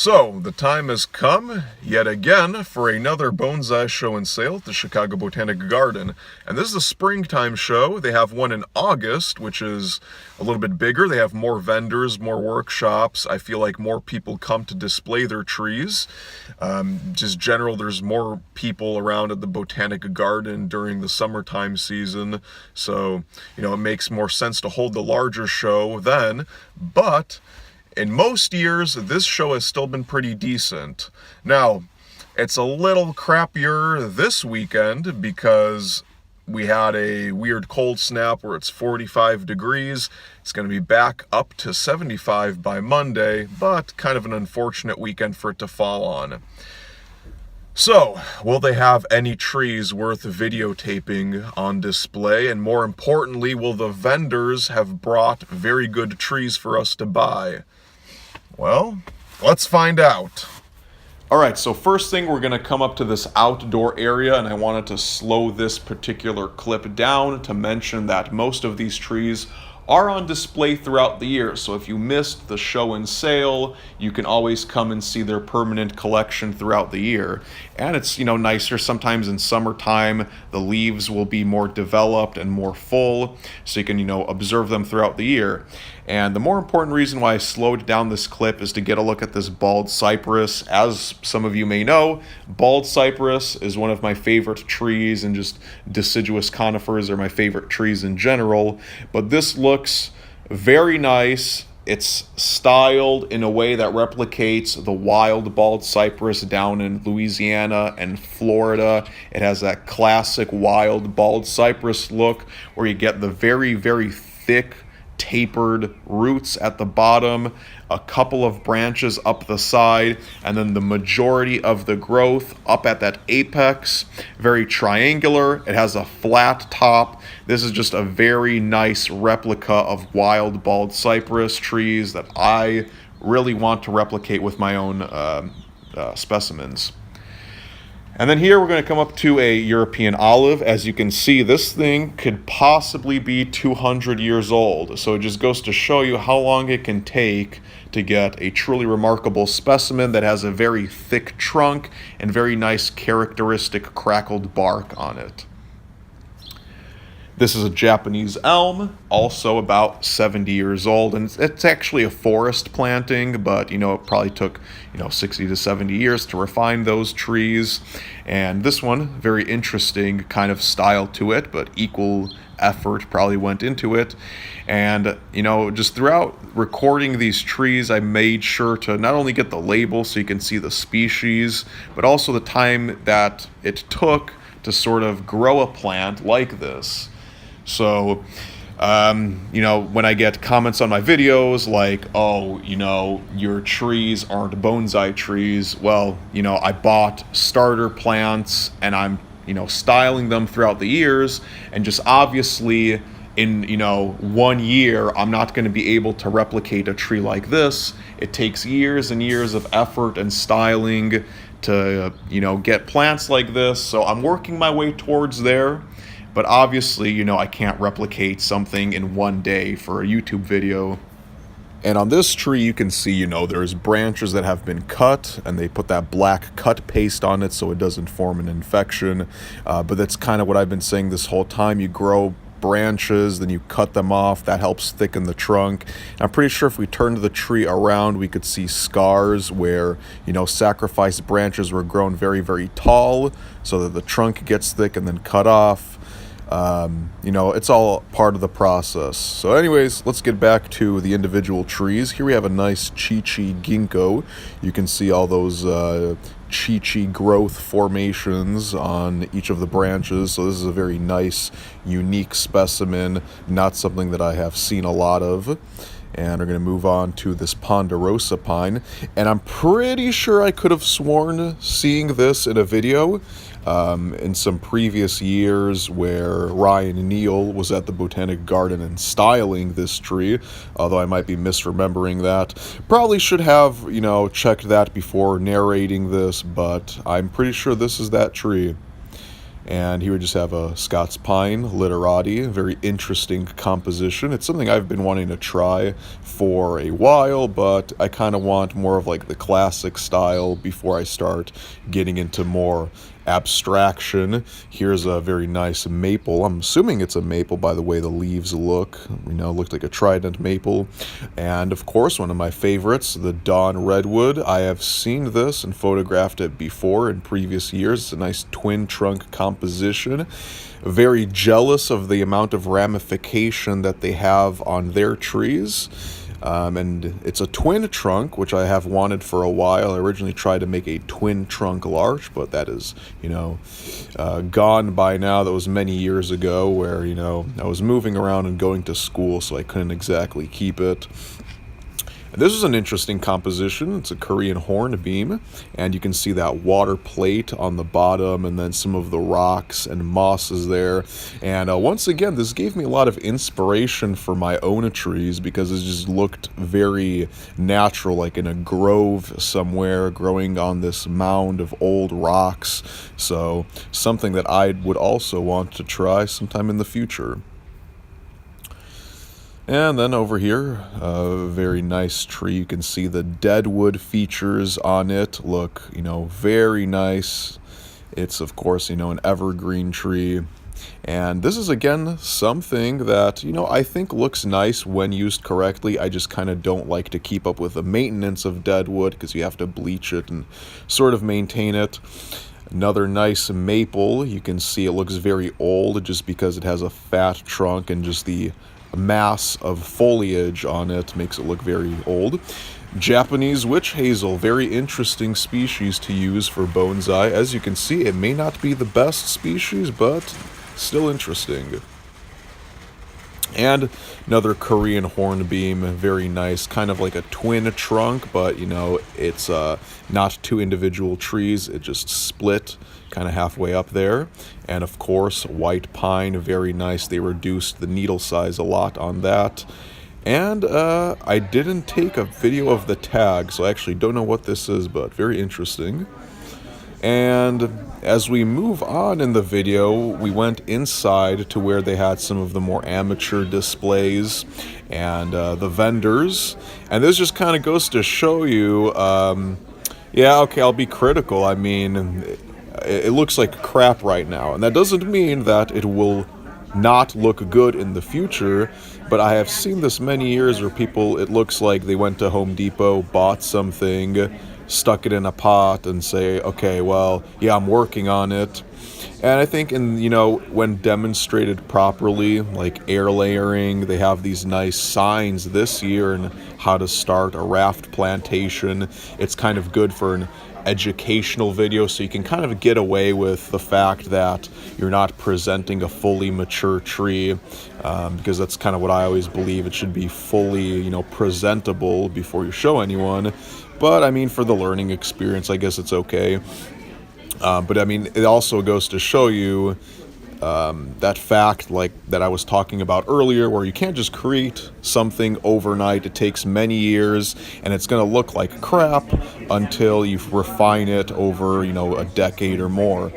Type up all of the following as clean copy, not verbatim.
So, the time has come, yet again, for another bonsai show and sale at the Chicago Botanic Garden. And this is a springtime show. They have one in August, which is a little bit bigger. They have more vendors, more workshops. I feel like more people come to display their trees. Just general, there's more people around at the Botanic Garden during the summertime season. So, it makes more sense to hold the larger show then. But in most years, this show has still been pretty decent. Now, it's a little crappier this weekend because we had a weird cold snap where it's 45 degrees. It's going to be back up to 75 by Monday, but kind of an unfortunate weekend for it to fall on. So, will they have any trees worth videotaping on display? And more importantly, will the vendors have brought very good trees for us to buy? Well, let's find out. All right, so first thing, we're going to come up to this outdoor area, and I wanted to slow this particular clip down to mention that most of these trees are on display throughout the year. So if you missed the show and sale, you can always come and see their permanent collection throughout the year. And it's, nicer sometimes in summertime. The leaves will be more developed and more full, so you can, observe them throughout the year. And the more important reason why I slowed down this clip is to get a look at this bald cypress. As some of you may know, bald cypress is one of my favorite trees, and just deciduous conifers are my favorite trees in general. But this looks very nice. It's styled in a way that replicates the wild bald cypress down in Louisiana and Florida. It has that classic wild bald cypress look where you get the very, very thick tapered roots at the bottom, a couple of branches up the side, and then the majority of the growth up at that apex. Very triangular. It has a flat top. This is just a very nice replica of wild bald cypress trees that I really want to replicate with my own specimens. And then here we're going to come up to a European olive. As you can see, this thing could possibly be 200 years old. So it just goes to show you how long it can take to get a truly remarkable specimen that has a very thick trunk and very nice characteristic crackled bark on it. This is a Japanese elm, also about 70 years old, and it's actually a forest planting, but it probably took 60 to 70 years to refine those trees. And this one, very interesting kind of style to it, but equal effort probably went into it. And just throughout recording these trees, I made sure to not only get the label so you can see the species, but also the time that it took to sort of grow a plant like this. So, when I get comments on my videos like, oh, your trees aren't bonsai trees, well, I bought starter plants and I'm, styling them throughout the years, and just obviously in, 1 year, I'm not going to be able to replicate a tree like this. It takes years and years of effort and styling to, get plants like this. So I'm working my way towards there. But obviously, I can't replicate something in 1 day for a YouTube video. And on this tree, you can see, there's branches that have been cut, and they put that black cut paste on it so it doesn't form an infection. But that's kind of what I've been saying this whole time. You grow branches, then you cut them off. That helps thicken the trunk. And I'm pretty sure if we turned the tree around, we could see scars where, sacrifice branches were grown very, very tall so that the trunk gets thick and then cut off. It's all part of the process. So anyways, let's get back to the individual trees. Here we have a nice Chi-Chi ginkgo. You can see all those Chi-Chi growth formations on each of the branches. So this is a very nice, unique specimen, not something that I have seen a lot of. And we're going to move on to this ponderosa pine. And I'm pretty sure I could have sworn seeing this in a video in some previous years where Ryan Neal was at the Botanic Garden and styling this tree, although I might be misremembering that. Probably should have, checked that before narrating this, but I'm pretty sure this is that tree. And here we just have a Scots pine literati, a very interesting composition. It's something I've been wanting to try for a while, but I kind of want more of like the classic style before I start getting into more abstraction. Here's a very nice maple. I'm assuming it's a maple by the way the leaves look. Looked like a trident maple. And of course, one of my favorites, the Dawn redwood. I have seen this and photographed it before in previous years. It's a nice twin trunk composition. Very jealous of the amount of ramification that they have on their trees. And it's a twin trunk, which I have wanted for a while. I originally tried to make a twin trunk larch, but that is, gone by now. That was many years ago where, I was moving around and going to school, so I couldn't exactly keep it. This is an interesting composition. It's a Korean hornbeam, and you can see that water plate on the bottom and then some of the rocks and mosses there. And once again, this gave me a lot of inspiration for my own trees because it just looked very natural, like in a grove somewhere growing on this mound of old rocks. So something that I would also want to try sometime in the future. And then over here, a very nice tree. You can see the deadwood features on it look, very nice. It's, of course, an evergreen tree. And this is, again, something that, I think looks nice when used correctly. I just kind of don't like to keep up with the maintenance of deadwood because you have to bleach it and sort of maintain it. Another nice maple. You can see it looks very old just because it has a fat trunk and just the mass of foliage on it makes it look very old. Japanese witch hazel, very interesting species to use for bonsai. As you can see, it may not be the best species, but still interesting. And another Korean hornbeam, very nice, kind of like a twin trunk, but it's not two individual trees, it just split kind of halfway up there. And of course, white pine, very nice. They reduced the needle size a lot on that. And I didn't take a video of the tag, so I actually don't know what this is, but very interesting. And as we move on in the video, we went inside to where they had some of the more amateur displays and the vendors. And this just kind of goes to show you, I'll be critical. I mean, it looks like crap right now. And that doesn't mean that it will not look good in the future, but I have seen this many years where it looks like they went to Home Depot, bought something, stuck it in a pot and say, okay, well, yeah, I'm working on it. And I think when demonstrated properly, like air layering, they have these nice signs this year on how to start a raft plantation. It's kind of good for an educational video, so you can kind of get away with the fact that you're not presenting a fully mature tree, because that's kind of what I always believe. It should be fully, presentable before you show anyone. But I mean, for the learning experience, I guess it's okay. But I mean, it also goes to show you that fact, like that I was talking about earlier, where you can't just create something overnight. It takes many years, and it's going to look like crap until you refine it over, a decade or more.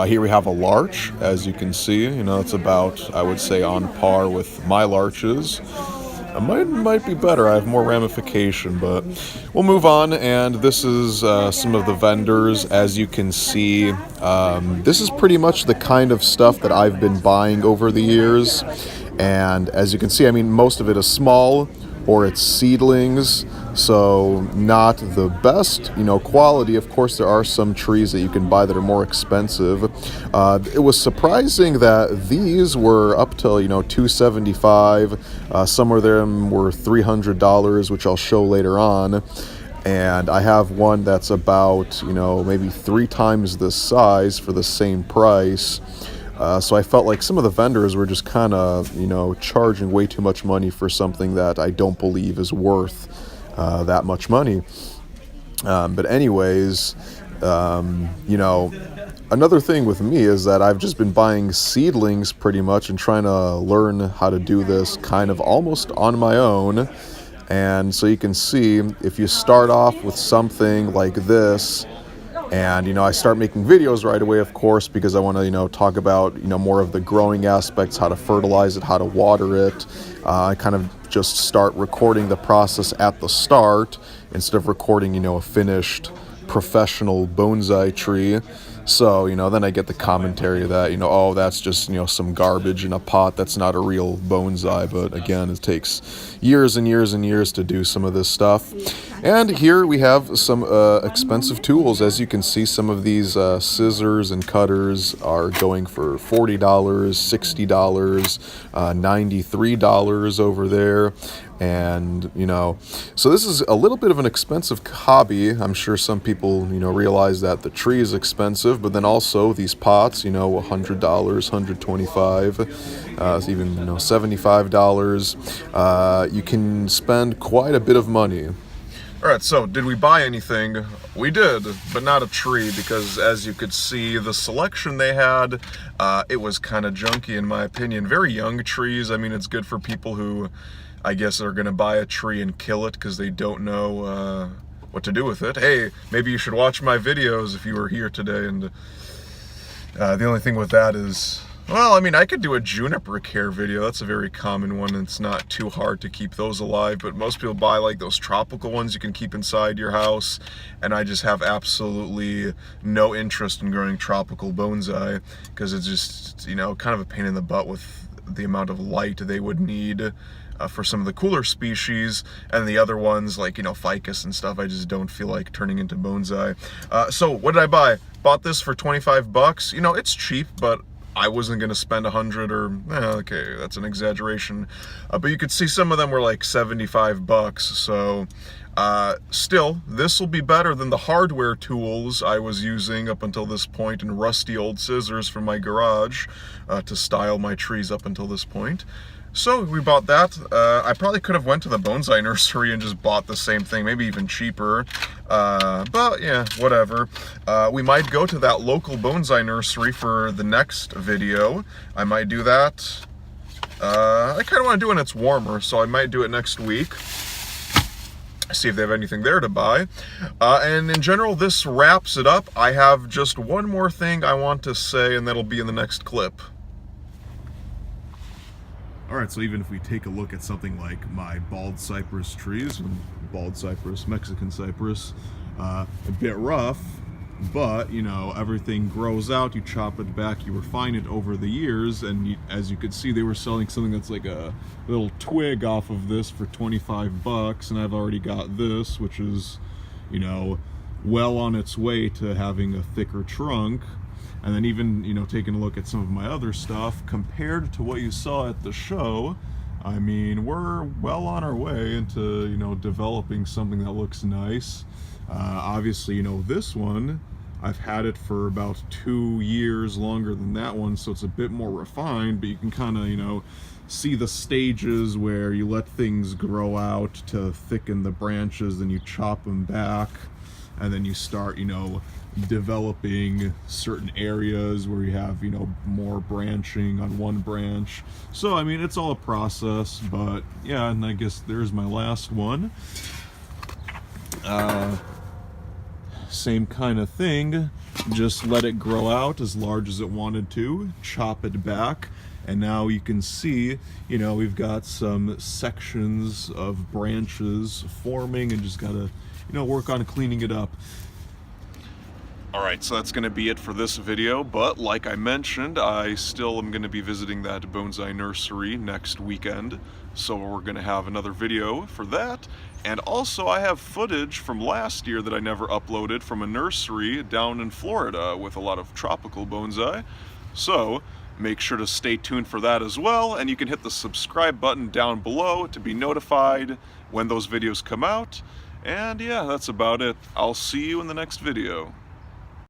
Here we have a larch, as you can see. It's about, I would say, on par with my larches. It might be better. I have more ramification, but we'll move on. And this is some of the vendors. As you can see, this is pretty much the kind of stuff that I've been buying over the years. And as you can see, I mean, most of it is small or it's seedlings, so not the best, quality. Of course, there are some trees that you can buy that are more expensive. It was surprising that these were up to, $275. Some of them were $300, which I'll show later on. And I have one that's about, maybe 3 times this size for the same price. So I felt like some of the vendors were just kind of, charging way too much money for something that I don't believe is worth that much money. But anyways, another thing with me is that I've just been buying seedlings pretty much and trying to learn how to do this kind of almost on my own. And so you can see, if you start off with something like this, And, I start making videos right away, of course, because I want to, talk about, more of the growing aspects, how to fertilize it, how to water it. I kind of just start recording the process at the start instead of recording, a finished professional bonsai tree. So, then I get the commentary that, oh, that's just, some garbage in a pot. That's not a real bonsai. But again, it takes years and years and years to do some of this stuff. And here we have some expensive tools. As you can see, some of these scissors and cutters are going for $40, $60, $93 over there. And, so this is a little bit of an expensive hobby. I'm sure some people, realize that the tree is expensive, but then also these pots, $100, $125, even, $75. You can spend quite a bit of money. All right, so did we buy anything? We did, but not a tree, because as you could see, the selection they had, it was kind of junky in my opinion. Very young trees. I mean, it's good for people who, I guess, are going to buy a tree and kill it because they don't know what to do with it. Hey, maybe you should watch my videos if you were here today. And the only thing with that is, well, I mean, I could do a juniper care video. That's a very common one. It's not too hard to keep those alive, but most people buy like those tropical ones you can keep inside your house, and I just have absolutely no interest in growing tropical bonsai because it's just, kind of a pain in the butt with the amount of light they would need for some of the cooler species, and the other ones like, ficus and stuff, I just don't feel like turning into bonsai. So what did I buy? Bought this for 25 bucks. It's cheap, but I wasn't going to spend 100 or, okay, that's an exaggeration. But you could see some of them were like 75 bucks. So still, this will be better than the hardware tools I was using up until this point, and rusty old scissors from my garage to style my trees up until this point. So we bought that. I probably could have went to the bonsai nursery and just bought the same thing, maybe even cheaper. But yeah, whatever. We might go to that local bonsai nursery for the next video. I might do that. I kind of want to do it when it's warmer, so I might do it next week. See if they have anything there to buy. And in general, this wraps it up. I have just one more thing I want to say, and that'll be in the next clip. Alright, so even if we take a look at something like my bald cypress trees, bald cypress, Mexican cypress, a bit rough, but, everything grows out, you chop it back, you refine it over the years, and as you could see, they were selling something that's like a little twig off of this for 25 bucks, and I've already got this, which is, well on its way to having a thicker trunk. And then even, taking a look at some of my other stuff, compared to what you saw at the show, I mean, we're well on our way into, developing something that looks nice. Obviously, this one, I've had it for about 2 years longer than that one, so it's a bit more refined, but you can kind of, see the stages where you let things grow out to thicken the branches, then you chop them back, and then you start, developing certain areas where you have, more branching on one branch. So, I mean, it's all a process, but yeah, and I guess there's my last one. Same kind of thing, just let it grow out as large as it wanted to, chop it back, and now you can see, we've got some sections of branches forming, and just gotta, work on cleaning it up. Alright, so that's going to be it for this video, but like I mentioned, I still am going to be visiting that bonsai nursery next weekend, so we're going to have another video for that. And also I have footage from last year that I never uploaded from a nursery down in Florida with a lot of tropical bonsai. So make sure to stay tuned for that as well, and you can hit the subscribe button down below to be notified when those videos come out. And yeah, that's about it. I'll see you in the next video.